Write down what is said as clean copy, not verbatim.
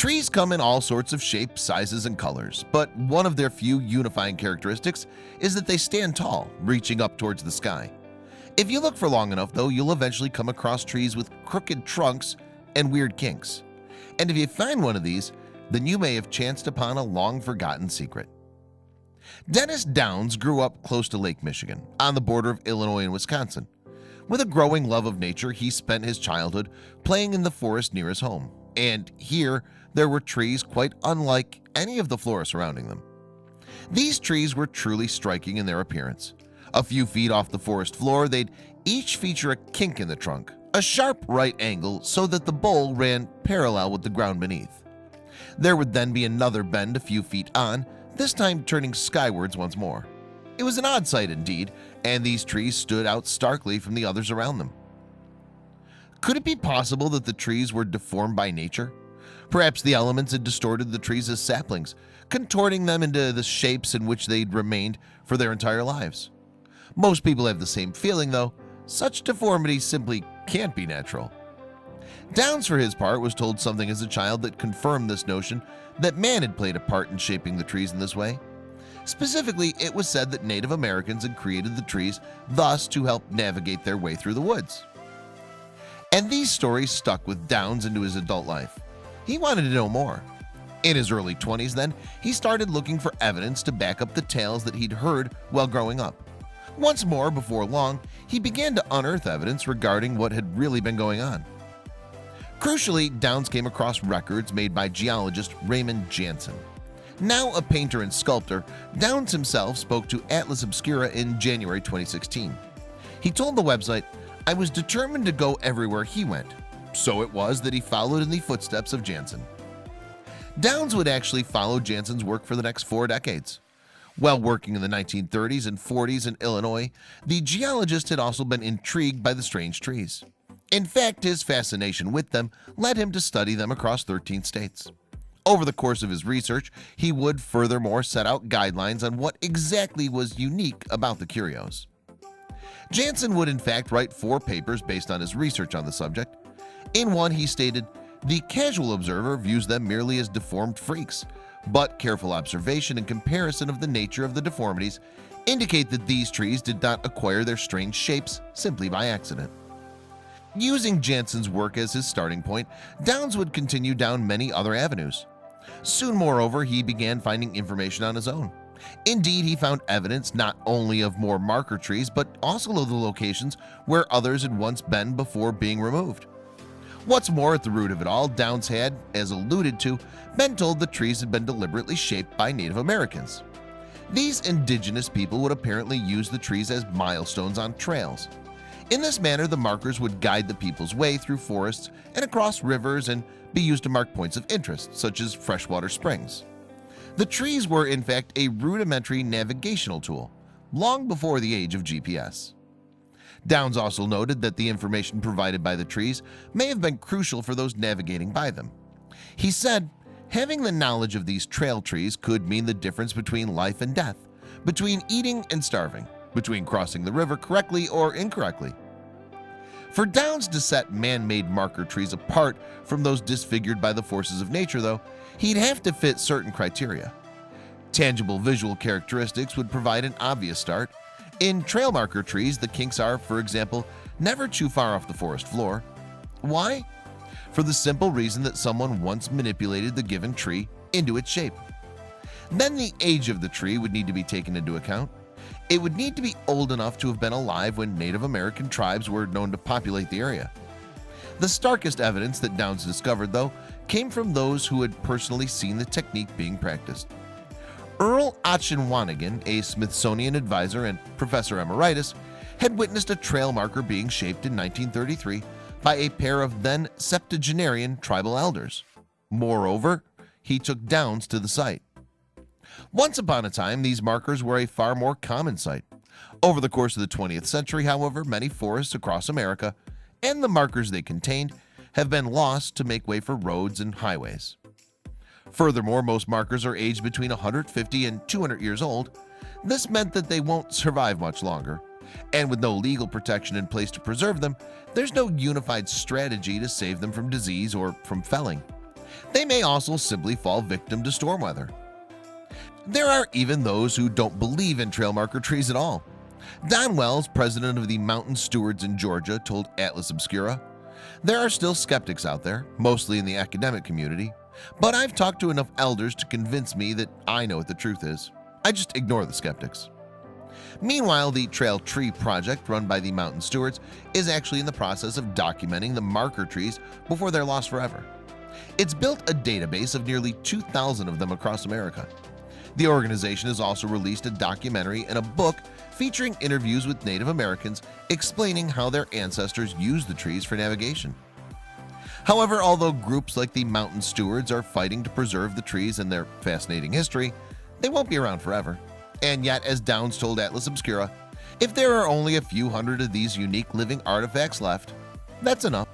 Trees come in all sorts of shapes, sizes, and colors, but one of their few unifying characteristics is that they stand tall, reaching up towards the sky. If you look for long enough, though, you'll eventually come across trees with crooked trunks and weird kinks. And if you find one of these, then you may have chanced upon a long-forgotten secret. Dennis Downs grew up close to Lake Michigan, on the border of Illinois and Wisconsin. With a growing love of nature, he spent his childhood playing in the forest near his home, and here there were trees quite unlike any of the flora surrounding them. These trees were truly striking in their appearance. A few feet off the forest floor, they'd each feature a kink in the trunk, a sharp right angle so that the bole ran parallel with the ground beneath. There would then be another bend a few feet on, this time turning skywards once more. It was an odd sight indeed, and these trees stood out starkly from the others around them. Could it be possible that the trees were deformed by nature? Perhaps the elements had distorted the trees as saplings, contorting them into the shapes in which they'd remained for their entire lives. Most people have the same feeling, though. Such deformity simply can't be natural. Downs, for his part, was told something as a child that confirmed this notion that man had played a part in shaping the trees in this way. Specifically, it was said that Native Americans had created the trees thus to help navigate their way through the woods. And these stories stuck with Downs into his adult life. He wanted to know more. In his early 20s then, he started looking for evidence to back up the tales that he'd heard while growing up. Once more, before long, he began to unearth evidence regarding what had really been going on. Crucially, Downs came across records made by geologist Raymond Jansen. Now a painter and sculptor, Downs himself spoke to Atlas Obscura in January 2016. He told the website, "I was determined to go everywhere he went." So it was that he followed in the footsteps of Jansen. Downs would actually follow Jansen's work for the next 4 decades. While working in the 1930s and 40s in Illinois, the geologist had also been intrigued by the strange trees. In fact, his fascination with them led him to study them across 13 states. Over the course of his research, he would furthermore set out guidelines on what exactly was unique about the curios. Jansen would in fact write 4 papers based on his research on the subject. In one, he stated, "The casual observer views them merely as deformed freaks, but careful observation and comparison of the nature of the deformities indicate that these trees did not acquire their strange shapes simply by accident." Using Jansen's work as his starting point, Downs would continue down many other avenues. Soon, moreover, he began finding information on his own. Indeed, he found evidence not only of more marker trees, but also of the locations where others had once been before being removed. What's more, at the root of it all, Downs had, as alluded to, been told the trees had been deliberately shaped by Native Americans. These indigenous people would apparently use the trees as milestones on trails. In this manner, the markers would guide the people's way through forests and across rivers and be used to mark points of interest, such as freshwater springs. The trees were, in fact, a rudimentary navigational tool, long before the age of GPS. Downs also noted that the information provided by the trees may have been crucial for those navigating by them. He said, "Having the knowledge of these trail trees could mean the difference between life and death, between eating and starving, between crossing the river correctly or incorrectly." For Downs to set man-made marker trees apart from those disfigured by the forces of nature, though, he'd have to fit certain criteria. Tangible visual characteristics would provide an obvious start. In trail marker trees, the kinks are, for example, never too far off the forest floor. Why? For the simple reason that someone once manipulated the given tree into its shape. Then the age of the tree would need to be taken into account. It would need to be old enough to have been alive when Native American tribes were known to populate the area. The starkest evidence that Downs discovered, though, came from those who had personally seen the technique being practiced. Earl Ochsenwanigan, a Smithsonian advisor and professor emeritus, had witnessed a trail marker being shaped in 1933 by a pair of then septuagenarian tribal elders. Moreover, he took Downs to the site. Once upon a time, these markers were a far more common sight. Over the course of the 20th century, however, many forests across America and the markers they contained have been lost to make way for roads and highways. Furthermore, most markers are aged between 150 and 200 years old. This meant that they won't survive much longer. And with no legal protection in place to preserve them, there's no unified strategy to save them from disease or from felling. They may also simply fall victim to storm weather. There are even those who don't believe in trail marker trees at all. Don Wells, president of the Mountain Stewards in Georgia, told Atlas Obscura, "There are still skeptics out there, mostly in the academic community, but I've talked to enough elders to convince me that I know what the truth is. I just ignore the skeptics." Meanwhile, the Trail Tree Project, run by the Mountain Stewards, is actually in the process of documenting the marker trees before they're lost forever. It's built a database of nearly 2,000 of them across America. The organization has also released a documentary and a book featuring interviews with Native Americans explaining how their ancestors used the trees for navigation. However, although groups like the Mountain Stewards are fighting to preserve the trees and their fascinating history, they won't be around forever. And yet, as Downs told Atlas Obscura, if there are only a few hundred of these unique living artifacts left, that's enough.